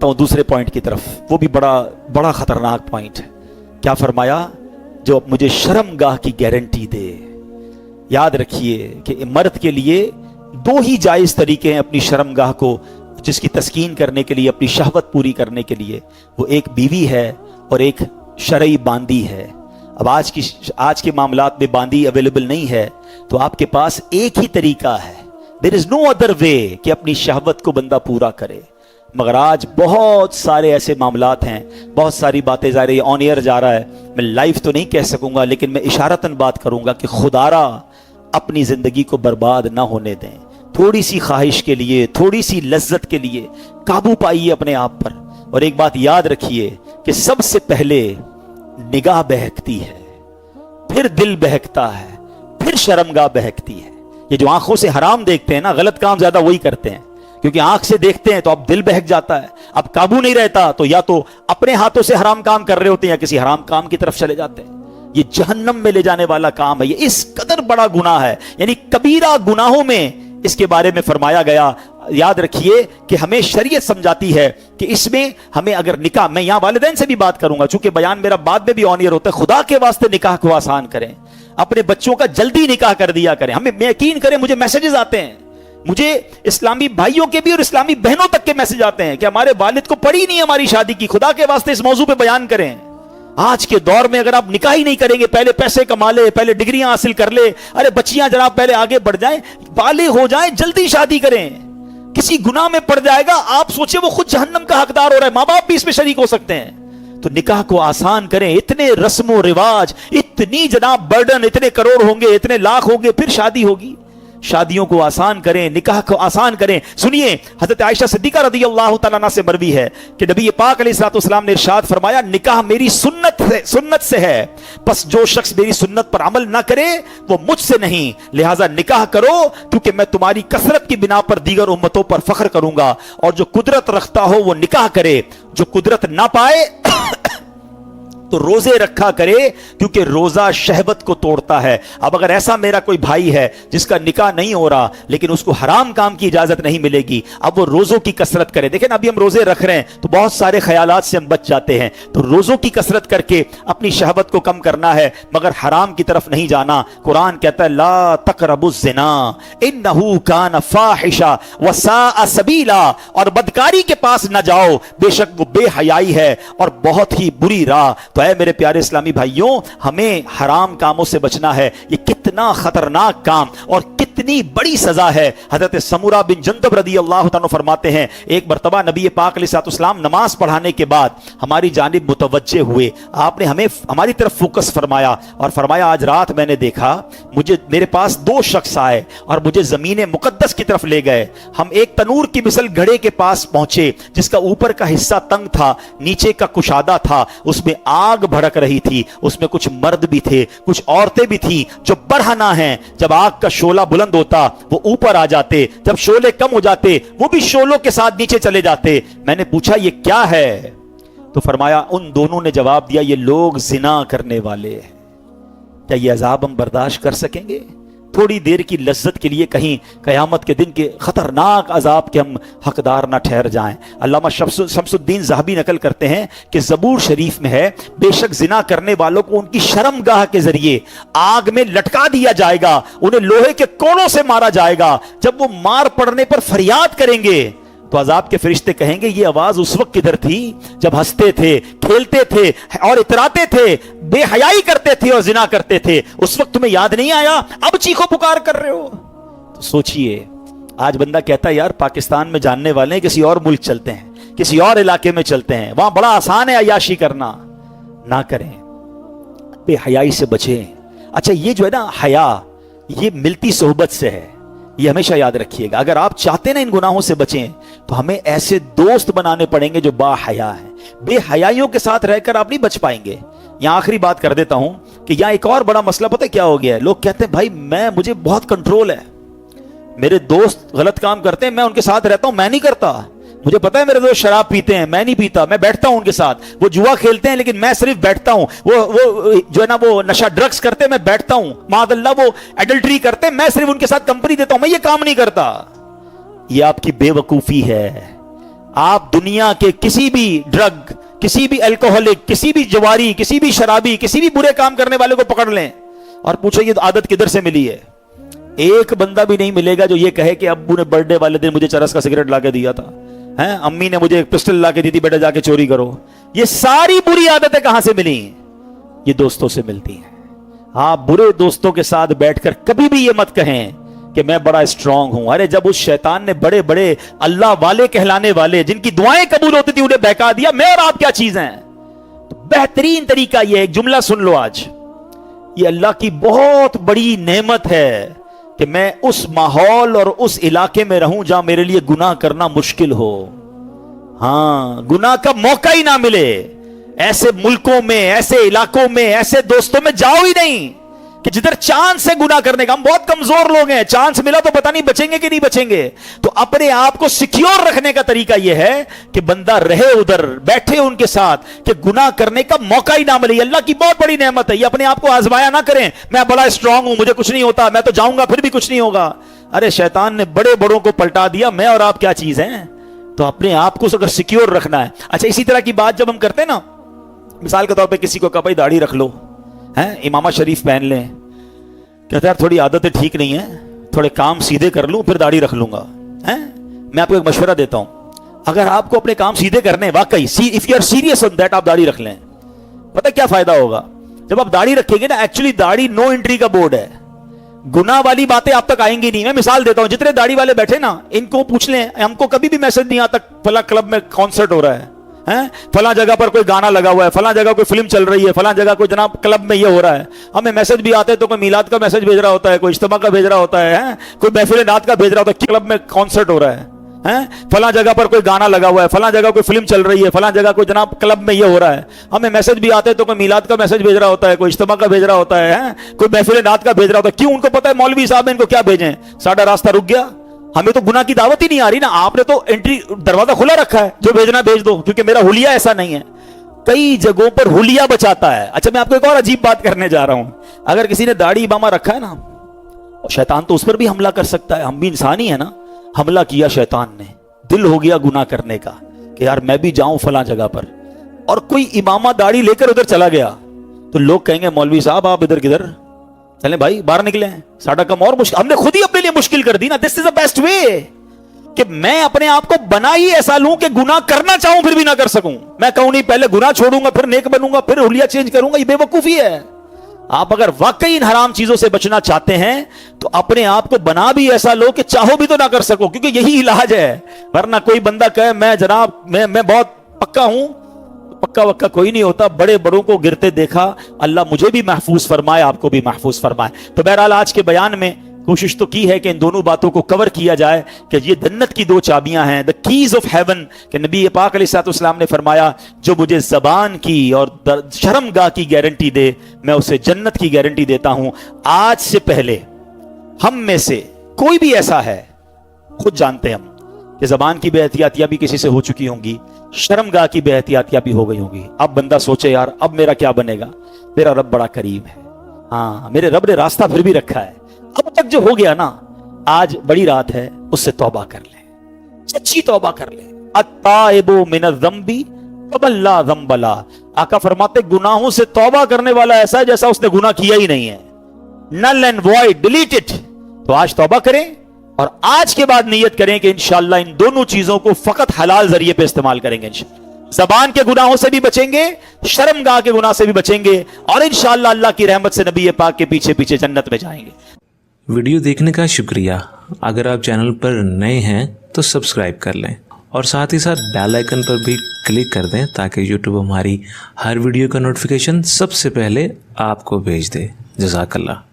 तो दूसरे पॉइंट की तरफ, वो भी बड़ा खतरनाक पॉइंट है। क्या फरमाया? जो अब मुझे शर्मगाह की गारंटी दे। याद रखिए कि मर्द के लिए दो ही जायज तरीके हैं अपनी शर्मगाह को, जिसकी तस्कीन करने के लिए, अपनी शहवत पूरी करने के लिए। वो एक बीवी है और एक शरई बांदी है। अब आज के मामलात में बांदी अवेलेबल नहीं है, तो आपके पास एक ही तरीका है, there is no other way, कि अपनी शहवत को बंदा पूरा करे। मगर आज बहुत सारे ऐसे मामलात हैं, बहुत सारी बातें जा रही है, ऑन एयर जा रहा है, मैं लाइव तो नहीं कह सकूंगा, लेकिन मैं इशारतन बात करूंगा कि खुदारा अपनी जिंदगी को बर्बाद ना होने दें। थोड़ी सी ख्वाहिश के लिए, थोड़ी सी लज्जत के लिए काबू पाइए अपने आप पर। और एक बात याद रखिए कि सबसे पहले निगाह बहकती है, फिर दिल बहकता है, फिर शर्मगाह बहकती है। ये जो आंखों से हराम देखते हैं ना, गलत काम ज्यादा वही करते हैं, क्योंकि आंख से देखते हैं तो अब दिल बहक जाता है, अब काबू नहीं रहता, तो या तो अपने हाथों से हराम काम कर रहे होते हैं या किसी हराम काम की तरफ चले जाते हैं। ये जहन्नम में ले जाने वाला काम है, ये इस कदर बड़ा गुनाह है, यानी कबीरा गुनाहों में इसके बारे में फरमाया गया। याद रखिए कि हमें शरीयत समझाती है कि इसमें हमें अगर निकाह, मैं यहां वालिदैन से भी बात करूंगा, चूंकि बयान मेरा बाद में भी ऑन एयर होता है, खुदा के वास्ते निकाह को आसान करें, अपने बच्चों का जल्दी निकाह कर दिया करें। हमें यकीन करें, मुझे मैसेजेस आते हैं, मुझे इस्लामी भाइयों के भी और इस्लामी बहनों तक के मैसेज आते हैं कि हमारे वालिद को पड़ी नहीं हमारी शादी की, खुदा के वास्ते इस मौजू पे बयान करें। आज के दौर में अगर आप निकाह ही नहीं करेंगे, पहले पैसे कमा ले, पहले डिग्रियां हासिल कर ले, अरे बच्चियां जनाब पहले आगे बढ़ जाएं, बाले हो जाएं, जल्दी शादी करें, किसी गुनाह में पड़ जाएगा, आप सोचिए वो खुद जहन्नम का हकदार हो रहा है, मां बाप भी इसमें शरीक हो सकते हैं। तो निकाह को आसान करें। इतने रस्मो रिवाज, इतनी जनाब बर्डन, इतने करोड़ होंगे, इतने लाख होंगे, फिर शादी होगी। शादियों को आसान करें, निकाह को आसान करें। सुनिए, हजरत आयशा सिद्दीका रदियल्लाहु तआला अन्हा से मरवी है कि नबी पाक अलैहिस्सलाम ने इरशाद फरमाया, निकाह मेरी सुन्नत से है, बस जो शख्स मेरी सुन्नत पर अमल ना करे वो मुझसे नहीं, लिहाजा निकाह करो, क्योंकि मैं तुम्हारी कसरत की बिना पर दीगर उम्मतों पर फख्र करूंगा। और जो कुदरत रखता हो वो निकाह करे, जो कुदरत ना पाए तो रोजे रखा करे, क्योंकि रोजा शहवत को तोड़ता है। अब अगर ऐसा मेरा कोई भाई है जिसका निकाह नहीं हो रहा, लेकिन उसको हराम काम की इजाजत नहीं मिलेगी, अब वो रोजों की कसरत करे। देखें ना, अभी हम रोजे रख रहे हैं तो बहुत सारे ख्यालात से हम बच जाते हैं, तो रोजों की कसरत करके अपनी शहवत को कम करना है, मगर हराम की तरफ नहीं जाना। कुरान कहता है, ला तक़रबुज़ ज़िना इन्नहु कान फ़ाहिशा व साअ सबीला, और बदकारी के पास न जाओ, बेशक वो बेहयाई है और बहुत ही बुरी राह। तो ऐ मेरे प्यारे इस्लामी भाइयों, हमें हराम कामों से बचना है। ये कितना खतरनाक काम और कितनी बड़ी सजा है। हजरत समूरा बिन जंदब रदियल्लाहु तआला फरमाते हैं, एक मर्तबा नबी पाक अलैहिस्सलाम नमाज पढ़ाने के बाद हमारी जानिब मुतवज्जे हुए, आपने हमें हमारी तरफ फोकस फरमाया और फरमाया, आज रात मैंने देखा, मेरे पास दो शख्स आए और मुझे जमीन मुकद्दस की तरफ ले गए। हम एक तनूर की मिसल घड़े के पास पहुंचे, जिसका ऊपर का हिस्सा तंग था, नीचे का कुशादा था, उसमें आग भड़क रही थी, उसमें कुछ मर्द भी थे, कुछ औरतें भी थी जो बरहना हैं। जब आग का शोला बुलंद होता वो ऊपर आ जाते, जब शोले कम हो जाते वो भी शोलों के साथ नीचे चले जाते। मैंने पूछा, ये क्या है? तो फरमाया, उन दोनों ने जवाब दिया, ये लोग जिना करने वाले हैं। क्या ये अजाब हम बर्दाश्त कर सकेंगे? थोड़ी देर की लज्जत के लिए कहीं कयामत के दिन के खतरनाक अजाब के हम हकदार ना ठहर जाएं। अल्लामा शम्सुद्दीन ज़हाबी नकल करते हैं कि ज़बूर शरीफ में है, बेशक जिना करने वालों को उनकी शर्मगाह के जरिए आग में लटका दिया जाएगा, उन्हें लोहे के कोड़ों से मारा जाएगा। जब वो मार पड़ने पर फरियाद करेंगे तो अजाब के फरिश्ते कहेंगे, ये आवाज उस वक्त किधर थी जब हंसते थे, खेलते थे और इतराते थे, बेहयाई करते थे और जिना करते थे, उस वक्त तुम्हें याद नहीं आया, अब चीखो पुकार कर रहे हो। तो सोचिए, आज बंदा कहता है, यार पाकिस्तान में जानने वाले हैं, किसी और मुल्क चलते हैं, किसी और इलाके में चलते हैं, वहां बड़ा आसान है अय्याशी करना। ना करें, बेहयाई से बचें। अच्छा, ये जो है ना हया, ये मिलती सोहबत से है, ये हमेशा याद रखिएगा। अगर आप चाहते ना इन गुनाहों से बचें, तो हमें ऐसे दोस्त बनाने पड़ेंगे जो बाहया हैं। बेहयाइयों के साथ रहकर आप नहीं बच पाएंगे। यहां आखिरी बात कर देता हूं कि यहां एक और बड़ा मसला पता है क्या हो गया है? लोग कहते हैं, भाई मुझे बहुत कंट्रोल है, मेरे दोस्त गलत काम करते हैं, मैं उनके साथ रहता हूं, मैं नहीं करता। मुझे पता है मेरे दोस्त शराब पीते हैं, मैं नहीं पीता, मैं बैठता हूं उनके साथ। वो जुआ खेलते हैं लेकिन मैं सिर्फ बैठता हूं। वो जो है ना, वो नशा ड्रग्स करते हैं, मैं बैठता हूं। मादल्ला वो एडल्ट्री करते हैं, मैं सिर्फ उनके साथ कंपनी देता हूं, मैं ये काम नहीं करता। ये आपकी बेवकूफी है। آپ دنیا کے کسی بھی ڈرگ, کسی بھی الکوہولک, کسی بھی جواری, کسی بھی شرابی, کسی بھی برے کام کرنے والے کو پکڑ لیں اور پوچھیں یہ عادت کدھر سے ملی ہے, ایک بندہ بھی نہیں ملے گا جو یہ کہے کہ ابو نے برتھ ڈے والے دن مجھے چرس کا سگریٹ لا کے دیا تھا, امی نے مجھے ایک پسٹل لا کے دی تھی, بیٹا جا کے چوری کرو. یہ ساری بری عادتیں کہاں سے ملی؟ یہ دوستوں سے ملتی ہیں. آپ برے دوستوں کے ساتھ بیٹھ کر کبھی بھی یہ مت کہیں کہ میں بڑا اسٹرانگ ہوں. ارے جب اس شیطان نے بڑے بڑے اللہ والے کہلانے والے جن کی دعائیں قبول ہوتی تھی انہیں بہکا دیا, میں اور آپ کیا چیز ہیں؟ تو بہترین طریقہ یہ ہے, ایک جملہ سن لو آج, یہ اللہ کی بہت بڑی نعمت ہے کہ میں اس ماحول اور اس علاقے میں رہوں جہاں میرے لیے گناہ کرنا مشکل ہو. ہاں, گناہ کا موقع ہی نہ ملے. ایسے ملکوں میں, ایسے علاقوں میں, ایسے دوستوں میں جاؤ ہی نہیں کہ جدھر چانس ہے گناہ کرنے کا. ہم بہت کمزور لوگ ہیں, چانس ملا تو پتہ نہیں بچیں گے کہ نہیں بچیں گے. تو اپنے آپ کو سیکیور رکھنے کا طریقہ یہ ہے کہ بندہ رہے ادھر, بیٹھے ان کے ساتھ کہ گناہ کرنے کا موقع ہی نہ ملے. یہ اللہ کی بہت بڑی نعمت ہے. یہ اپنے آپ کو آزمایا نہ کریں, میں بڑا اسٹرانگ ہوں, مجھے کچھ نہیں ہوتا, میں تو جاؤں گا پھر بھی کچھ نہیں ہوگا. ارے شیطان نے بڑے بڑوں کو پلٹا دیا, میں اور آپ کیا چیز ہیں؟ تو اپنے آپ کو اگر سیکیور رکھنا ہے. اچھا, اسی طرح کی بات جب ہم کرتے ہیں نا, مثال کے طور پہ کسی کو کہا بھائی داڑھی رکھ لو, امامہ شریف پہن لیں, کہتا ہے یار تھوڑی عادتیں ٹھیک نہیں ہیں, تھوڑے کام سیدھے کر لوں پھر داڑھی رکھ لوں گا. میں آپ کو ایک مشورہ دیتا ہوں, اگر آپ کو اپنے کام سیدھے کرنے واقعی if you are serious on that, آپ داڑھی رکھ لیں. پتہ کیا فائدہ ہوگا جب آپ داڑھی رکھیں گے نا؟ ایکچولی داڑھی نو انٹری کا بورڈ ہے, گناہ والی باتیں آپ تک آئیں گی نہیں. میں مثال دیتا ہوں, جتنے داڑھی والے بیٹھے نا ان کو پوچھ لیں, ہم کو کبھی بھی میسج نہیں آتا فلاں کلب میں کانسرٹ ہو رہا ہے, فلاں جگہ پر کوئی گانا لگا ہوا ہے, فلاں جگہ کوئی فلم چل رہی ہے, فلاں جگہ کوئی جناب کلب میں یہ ہو رہا ہے. ہمیں میسج بھی آتے ہیں تو کوئی میلاد کا میسج بھیج رہا ہوتا ہے, کوئی اجتماع کا بھیج رہا ہوتا ہے, کوئی محفل نعت کا بھیج رہا ہوتا ہے, کلب میں کانسرٹ ہو رہا ہے, فلاں جگہ پر کوئی گانا لگا ہوا ہے, فلاں جگہ کوئی فلم چل رہی ہے, فلاں جگہ کوئی جناب کلب میں یہ ہو رہا ہے. ہمیں میسج بھی آتے ہیں تو کوئی میلاد کا میسج بھیج رہا ہوتا ہے, کوئی اجتماع کا بھیج رہا ہوتا ہے, کوئی محفل نعت کا بھیج رہا ہوتا ہے. کیوں؟ ان کو پتا ہے مولوی صاحب ان کو کیا بھیجیں, ساڈا راستہ رک گیا. ہمیں تو گناہ کی دعوت ہی نہیں آ رہی نا, آپ نے تو انٹری دروازہ کھلا رکھا ہے, جو بھیجنا بھیج دو, کیونکہ میرا حلیہ ایسا نہیں ہے. کئی جگہوں پر حلیہ بچاتا ہے. اچھا, میں آپ کو ایک اور عجیب بات کرنے جا رہا ہوں. اگر کسی نے داڑھی امامہ رکھا ہے نا, شیطان تو اس پر بھی حملہ کر سکتا ہے. ہم بھی انسان ہی ہے نا. حملہ کیا شیطان نے, دل ہو گیا گناہ کرنے کا کہ یار میں بھی جاؤں فلاں جگہ پر, اور کوئی امامہ داڑھی لے کر ادھر چلا گیا, تو لوگ کہیں گے مولوی صاحب آپ ادھر کدھر, چلیں بھائی باہر نکلیں, ساڈا کم اور مشکل. ہم نے خود ہی اپنے لیے مشکل کر دی نا. دس از دا بیسٹ وے کہ میں اپنے آپ کو بنا ہی ایسا لوں کہ گناہ کرنا چاہوں پھر بھی نہ کر سکوں. میں کہوں نہیں پہلے گناہ چھوڑوں گا پھر نیک بنوں گا پھر حلیہ چینج کروں گا, یہ بے وقوفی ہے. آپ اگر واقعی ان حرام چیزوں سے بچنا چاہتے ہیں تو اپنے آپ کو بنا بھی ایسا لو کہ چاہو بھی تو نہ کر سکو, کیونکہ یہی علاج ہے. ورنہ کوئی بندہ کہے میں جناب میں بہت پکا ہوں, پکا وکا کوئی نہیں ہوتا. بڑے بڑوں کو گرتے دیکھا, اللہ مجھے بھی محفوظ فرمائے, آپ کو بھی محفوظ فرمائے. تو بہرحال آج کے بیان میں کوشش تو کی ہے کہ ان دونوں باتوں کو کور کیا جائے کہ یہ جنت کی دو چابیاں ہیں, دا کیز آف ہیون, کہ نبی پاک علیہ الصلوۃ والسلام نے فرمایا جو مجھے زبان کی اور شرمگاہ کی گارنٹی دے میں اسے جنت کی گارنٹی دیتا ہوں. آج سے پہلے ہم میں سے کوئی بھی ایسا ہے, خود جانتے ہیں ہم کہ زبان کی بے احتیاطیاں بھی کسی سے ہو چکی ہوں گی, شرمگاہ کی بے احتیاطیاں بھی ہو گئی ہوں گی. اب بندہ سوچے یار اب میرا کیا بنے گا, میرا رب بڑا کریم ہے, ہاں میرے رب نے راستہ پھر بھی رکھا ہے. اب تک جو ہو گیا نا, آج بڑی رات ہے, اس سے توبہ کر لیں, سچی توبہ کر لیں. التائب من الذنب کمن لا ذنب لہ. آقا فرماتے گناہوں سے توبہ کرنے والا ایسا ہے جیسا اس نے گناہ کیا ہی نہیں ہے. Null and void, delete it. تو آج توبہ کریں اور آج کے بعد نیت کریں کہ انشاءاللہ ان دونوں چیزوں کو فقط حلال ذریعے پہ استعمال کریں گے. زبان کے گناہوں سے بھی بچیں گے, شرمگاہ کے گناہ سے بھی بچیں گے, اور انشاءاللہ اللہ کی رحمت سے نبی پاک کے پیچھے پیچھے جنت میں جائیں گے. ویڈیو دیکھنے کا شکریہ. اگر آپ چینل پر نئے ہیں تو سبسکرائب کر لیں اور ساتھ ہی ساتھ بیل آئیکن پر بھی کلک کر دیں تاکہ یوٹیوب ہماری ہر ویڈیو کا نوٹیفیکیشن سب سے پہلے آپ کو بھیج دے. جزاک اللہ.